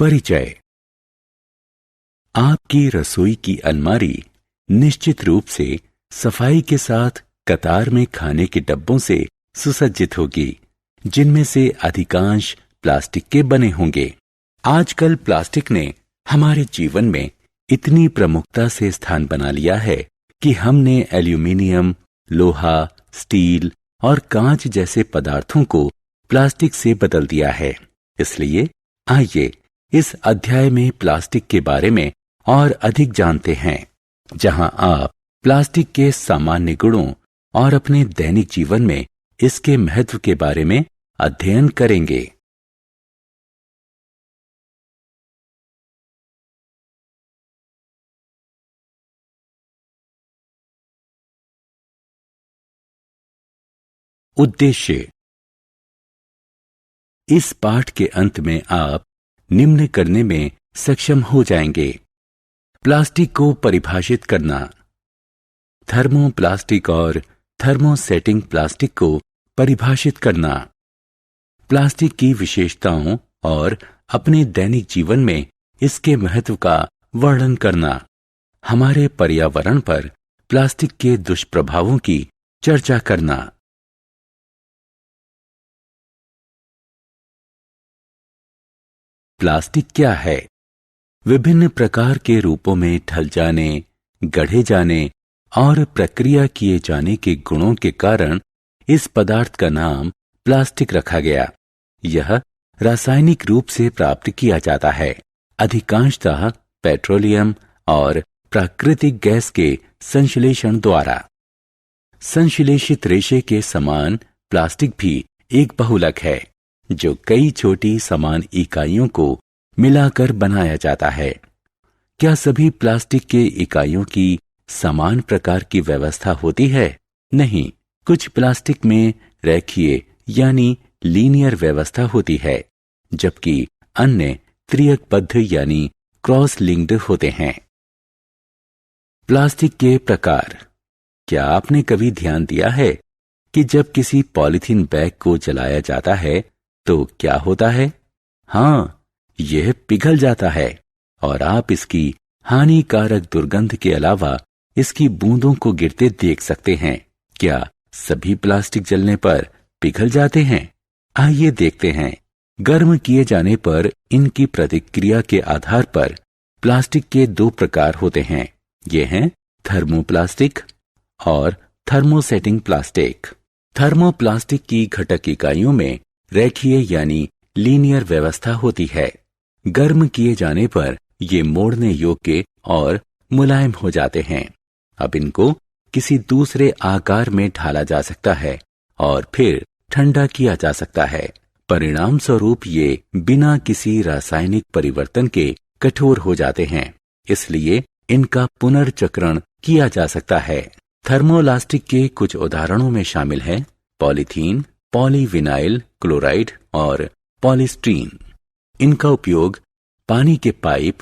परिचय। आपकी रसोई की अलमारी निश्चित रूप से सफाई के साथ कतार में खाने के डब्बों से सुसज्जित होगी, जिनमें से अधिकांश प्लास्टिक के बने होंगे। आजकल प्लास्टिक ने हमारे जीवन में इतनी प्रमुखता से स्थान बना लिया है कि हमने एल्यूमीनियम, लोहा, स्टील और कांच जैसे पदार्थों को प्लास्टिक से बदल दिया है। इसलिए आइए इस अध्याय में प्लास्टिक के बारे में और अधिक जानते हैं, जहां आप प्लास्टिक के सामान्य गुणों और अपने दैनिक जीवन में इसके महत्व के बारे में अध्ययन करेंगे। उद्देश्य। इस पाठ के अंत में आप निम्न करने में सक्षम हो जाएंगे: प्लास्टिक को परिभाषित करना, थर्मोप्लास्टिक और थर्मोसेटिंग प्लास्टिक को परिभाषित करना, प्लास्टिक की विशेषताओं और अपने दैनिक जीवन में इसके महत्व का वर्णन करना, हमारे पर्यावरण पर प्लास्टिक के दुष्प्रभावों की चर्चा करना। प्लास्टिक क्या है? विभिन्न प्रकार के रूपों में ढल जाने, गढ़े जाने और प्रक्रिया किए जाने के गुणों के कारण इस पदार्थ का नाम प्लास्टिक रखा गया। यह रासायनिक रूप से प्राप्त किया जाता है, अधिकांशतः पेट्रोलियम और प्राकृतिक गैस के संश्लेषण द्वारा। संश्लेषित रेशे के समान प्लास्टिक भी एक बहुलक है, जो कई छोटी समान इकाइयों को मिलाकर बनाया जाता है। क्या सभी प्लास्टिक के इकाइयों की समान प्रकार की व्यवस्था होती है? नहीं, कुछ प्लास्टिक में रेखीय यानी लीनियर व्यवस्था होती है, जबकि अन्य त्रियकबद्ध यानी क्रॉस लिंक्ड होते हैं। प्लास्टिक के प्रकार। क्या आपने कभी ध्यान दिया है कि जब किसी पॉलीथीन बैग को जलाया जाता है तो क्या होता है? हाँ, यह पिघल जाता है और आप इसकी हानिकारक दुर्गंध के अलावा इसकी बूंदों को गिरते देख सकते हैं। क्या सभी प्लास्टिक जलने पर पिघल जाते हैं? आइए देखते हैं। गर्म किए जाने पर इनकी प्रतिक्रिया के आधार पर प्लास्टिक के दो प्रकार होते हैं। ये हैं थर्मोप्लास्टिक और थर्मोसेटिंग प्लास्टिक। थर्मोप्लास्टिक की घटक इकाइयों में रेखीय यानी लीनियर व्यवस्था होती है। गर्म किए जाने पर ये मोड़ने योग्य और मुलायम हो जाते हैं। अब इनको किसी दूसरे आकार में ढाला जा सकता है और फिर ठंडा किया जा सकता है। परिणाम स्वरूप ये बिना किसी रासायनिक परिवर्तन के कठोर हो जाते हैं, इसलिए इनका पुनर्चक्रण किया जा सकता है। थर्मोलास्टिक के कुछ उदाहरणों में शामिल हैं पॉलीथीन, पॉलीविनाइल क्लोराइड और पॉलीस्टीरीन। इनका उपयोग पानी के पाइप,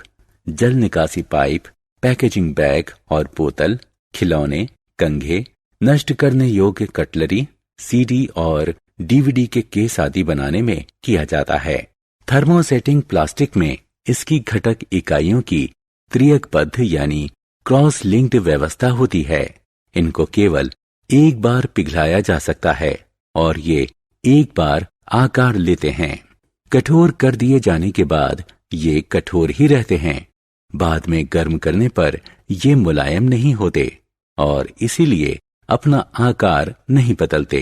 जल निकासी पाइप, पैकेजिंग बैग और बोतल, खिलौने, कंघे, नष्ट करने योग्य कटलरी, सीडी और डीवीडी के केस आदि बनाने में किया जाता है। थर्मोसेटिंग प्लास्टिक में इसकी घटक इकाइयों की त्रियकबद्ध यानी क्रॉस लिंक्ड व्यवस्था होती है। इनको केवल एक बार पिघलाया जा सकता है और ये एक बार आकार लेते हैं। कठोर कर दिए जाने के बाद ये कठोर ही रहते हैं। बाद में गर्म करने पर ये मुलायम नहीं होते और इसीलिए अपना आकार नहीं बदलते।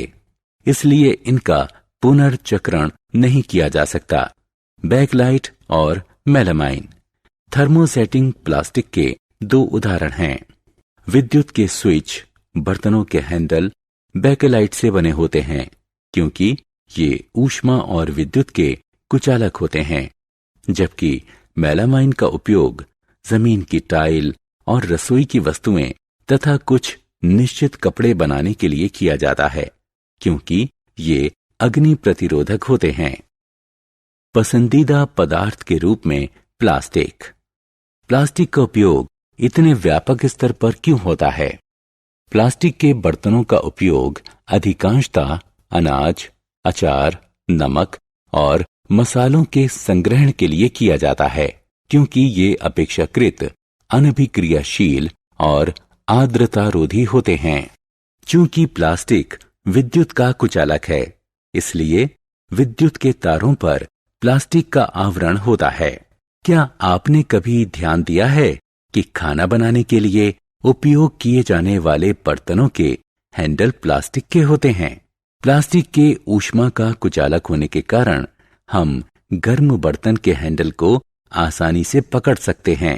इसलिए इनका पुनर्चक्रण नहीं किया जा सकता। बैकलाइट और मेलामाइन। थर्मोसेटिंग प्लास्टिक के दो उदाहरण हैं। विद्युत के स्विच, बर्तनों के हैंडल बैकलाइट से बने होते हैं, क्योंकि ये ऊष्मा और विद्युत के कुचालक होते हैं, जबकि मेलामाइन का उपयोग जमीन की टाइल और रसोई की वस्तुएं तथा कुछ निश्चित कपड़े बनाने के लिए किया जाता है, क्योंकि ये अग्नि प्रतिरोधक होते हैं। पसंदीदा पदार्थ के रूप में प्लास्टिक। प्लास्टिक का उपयोग इतने व्यापक स्तर पर क्यों होता है? प्लास्टिक के बर्तनों का उपयोग अधिकांशतः अनाज, अचार, नमक और मसालों के संग्रहण के लिए किया जाता है, क्योंकि ये अपेक्षाकृत अनभिक्रियाशील और आर्द्रतारोधी होते हैं। चूंकि प्लास्टिक विद्युत का कुचालक है, इसलिए विद्युत के तारों पर प्लास्टिक का आवरण होता है। क्या आपने कभी ध्यान दिया है कि खाना बनाने के लिए उपयोग किए जाने वाले बर्तनों के हैंडल प्लास्टिक के होते हैं? प्लास्टिक के ऊष्मा का कुचालक होने के कारण हम गर्म बर्तन के हैंडल को आसानी से पकड़ सकते हैं।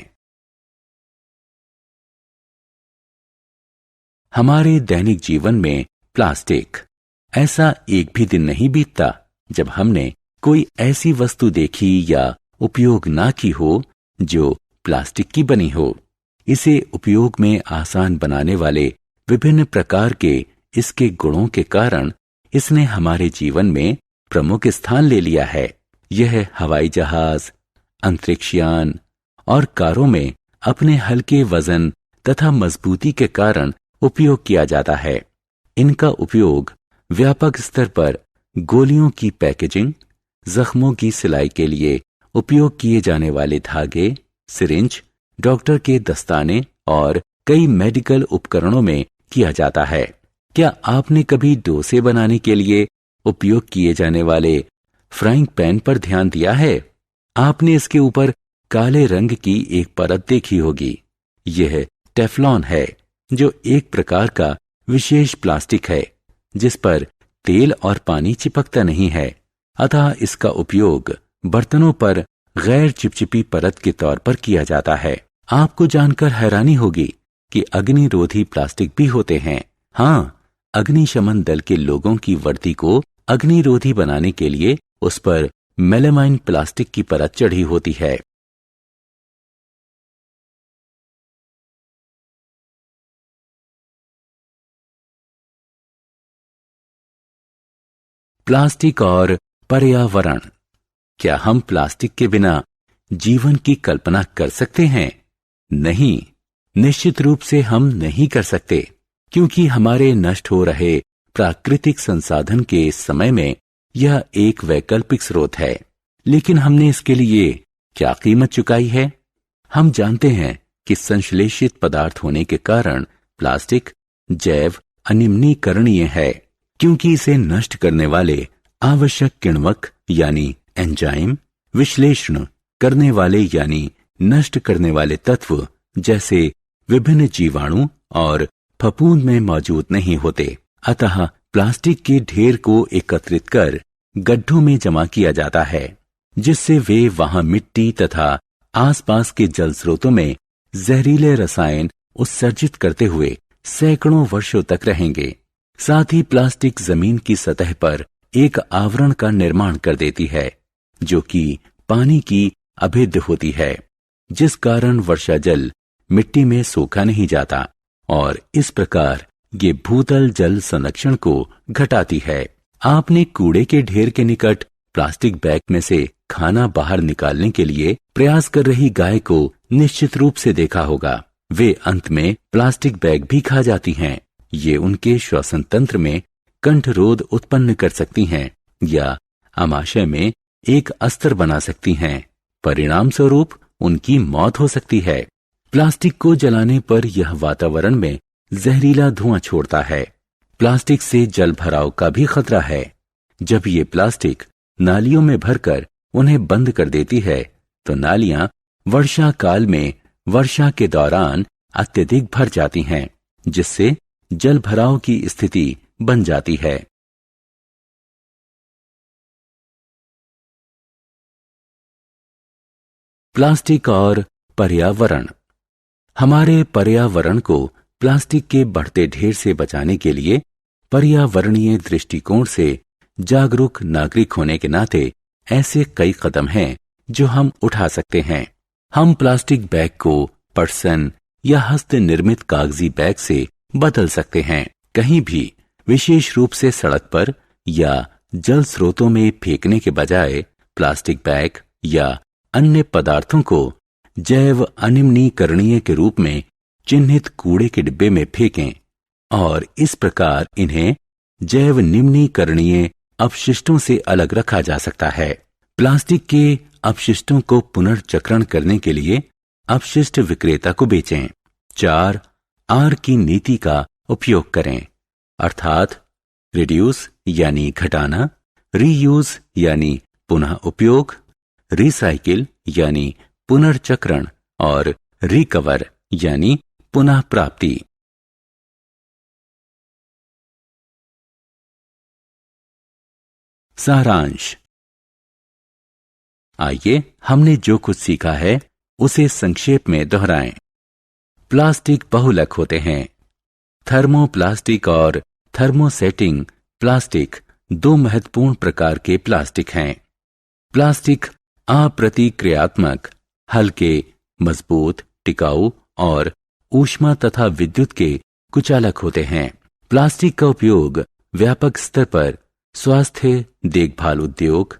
हमारे दैनिक जीवन में प्लास्टिक, ऐसा एक भी दिन नहीं बीतता जब हमने कोई ऐसी वस्तु देखी या उपयोग ना की हो जो प्लास्टिक की बनी हो। इसे उपयोग में आसान बनाने वाले विभिन्न प्रकार के इसके गुणों के कारण इसने हमारे जीवन में प्रमुख स्थान ले लिया है। यह हवाई जहाज, अंतरिक्ष यान और कारों में अपने हल्के वजन तथा मजबूती के कारण उपयोग किया जाता है। इनका उपयोग व्यापक स्तर पर गोलियों की पैकेजिंग, जख्मों की सिलाई के लिए उपयोग किए जाने वाले धागे, सिरिंज, डॉक्टर के दस्ताने और कई मेडिकल उपकरणों में किया जाता है। क्या आपने कभी डोसे बनाने के लिए उपयोग किए जाने वाले फ्राइंग पैन पर ध्यान दिया है? आपने इसके ऊपर काले रंग की एक परत देखी होगी। यह टेफ्लॉन है, जो एक प्रकार का विशेष प्लास्टिक है जिस पर तेल और पानी चिपकता नहीं है, अतः इसका उपयोग बर्तनों पर गैर चिपचिपी परत के तौर पर किया जाता है। आपको जानकर हैरानी होगी कि अग्निरोधी प्लास्टिक भी होते हैं। हाँ, अग्निशमन दल के लोगों की वर्दी को अग्निरोधी बनाने के लिए उस पर मेलामाइन प्लास्टिक की परत चढ़ी होती है। प्लास्टिक और पर्यावरण। क्या हम प्लास्टिक के बिना जीवन की कल्पना कर सकते हैं? नहीं, निश्चित रूप से हम नहीं कर सकते, क्योंकि हमारे नष्ट हो रहे प्राकृतिक संसाधन के इस समय में यह एक वैकल्पिक स्रोत है। लेकिन हमने इसके लिए क्या कीमत चुकाई है? हम जानते हैं कि संश्लेषित पदार्थ होने के कारण प्लास्टिक जैव अनिम्नीकरणीय है, क्योंकि इसे नष्ट करने वाले आवश्यक किण्वक यानी एंजाइम, विश्लेषण करने वाले यानी नष्ट करने वाले तत्व जैसे विभिन्न जीवाणु और फफूंद में मौजूद नहीं होते। अतः प्लास्टिक के ढेर को एकत्रित कर गड्ढों में जमा किया जाता है, जिससे वे वहां मिट्टी तथा आसपास के जल स्रोतों में जहरीले रसायन उत्सर्जित करते हुए सैकड़ों वर्षों तक रहेंगे। साथ ही प्लास्टिक जमीन की सतह पर एक आवरण का निर्माण कर देती है, जो कि पानी की अभिद्ध होती है, जिस कारण वर्षा जल मिट्टी में सोखा नहीं जाता और इस प्रकार ये भूतल जल संरक्षण को घटाती है। आपने कूड़े के ढेर के निकट प्लास्टिक बैग में से खाना बाहर निकालने के लिए प्रयास कर रही गाय को निश्चित रूप से देखा होगा। वे अंत में प्लास्टिक बैग भी खा जाती हैं। ये उनके श्वसन तंत्र में कंठरोध उत्पन्न कर सकती हैं या आमाशय में एक अस्तर बना सकती हैं। परिणाम स्वरूप उनकी मौत हो सकती है। प्लास्टिक को जलाने पर यह वातावरण में जहरीला धुआं छोड़ता है। प्लास्टिक से जल भराव का भी खतरा है। जब ये प्लास्टिक नालियों में भरकर उन्हें बंद कर देती है तो नालियां वर्षा काल में वर्षा के दौरान अत्यधिक भर जाती हैं, जिससे जल भराव की स्थिति बन जाती है। प्लास्टिक और पर्यावरण। हमारे पर्यावरण को प्लास्टिक के बढ़ते ढेर से बचाने के लिए पर्यावरणीय दृष्टिकोण से जागरूक नागरिक होने के नाते ऐसे कई कदम हैं जो हम उठा सकते हैं। हम प्लास्टिक बैग को पटसन या हस्त निर्मित कागजी बैग से बदल सकते हैं। कहीं भी, विशेष रूप से सड़क पर या जल स्रोतों में फेंकने के बजाय प्लास्टिक बैग या अन्य पदार्थों को जैव अनिम्नीकरणीय के रूप में चिन्हित कूड़े के डिब्बे में फेंकें और इस प्रकार इन्हें जैव निम्नीकरणीय अपशिष्टों से अलग रखा जा सकता है। प्लास्टिक के अपशिष्टों को पुनर्चक्रण करने के लिए अपशिष्ट विक्रेता को बेचें। 4. आर की नीति का उपयोग करें, अर्थात रिड्यूस यानी घटाना, रीयूज यानी पुनः उपयोग, रिसाइकिल यानी पुनर्चक्रण और रिकवर यानी पुनः प्राप्ति। सारांश। आइए हमने जो कुछ सीखा है उसे संक्षेप में दोहराएं। प्लास्टिक बहुलक होते हैं। थर्मोप्लास्टिक और थर्मोसेटिंग प्लास्टिक दो महत्वपूर्ण प्रकार के प्लास्टिक हैं। प्लास्टिक अप्रतिक्रियात्मक, हल्के, मजबूत, टिकाऊ और ऊष्मा तथा विद्युत के कुचालक होते हैं। प्लास्टिक का उपयोग व्यापक स्तर पर स्वास्थ्य देखभाल उद्योग,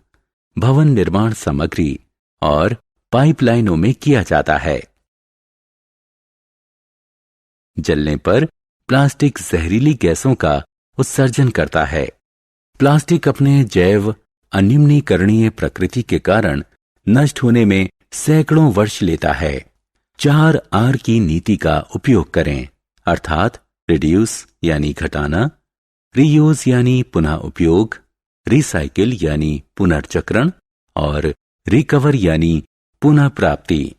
भवन निर्माण सामग्री और पाइपलाइनों में किया जाता है। जलने पर प्लास्टिक जहरीली गैसों का उत्सर्जन करता है। प्लास्टिक अपने जैव अन्यूनीकरणीय प्रकृति के कारण नष्ट होने में सैकड़ों वर्ष लेता है। 4 आर की नीति का उपयोग करें, अर्थात रिड्यूस यानी घटाना, रीयूज यानी पुनः उपयोग, रिसाइकिल यानी पुनर्चक्रण और रिकवर यानी पुनः प्राप्ति।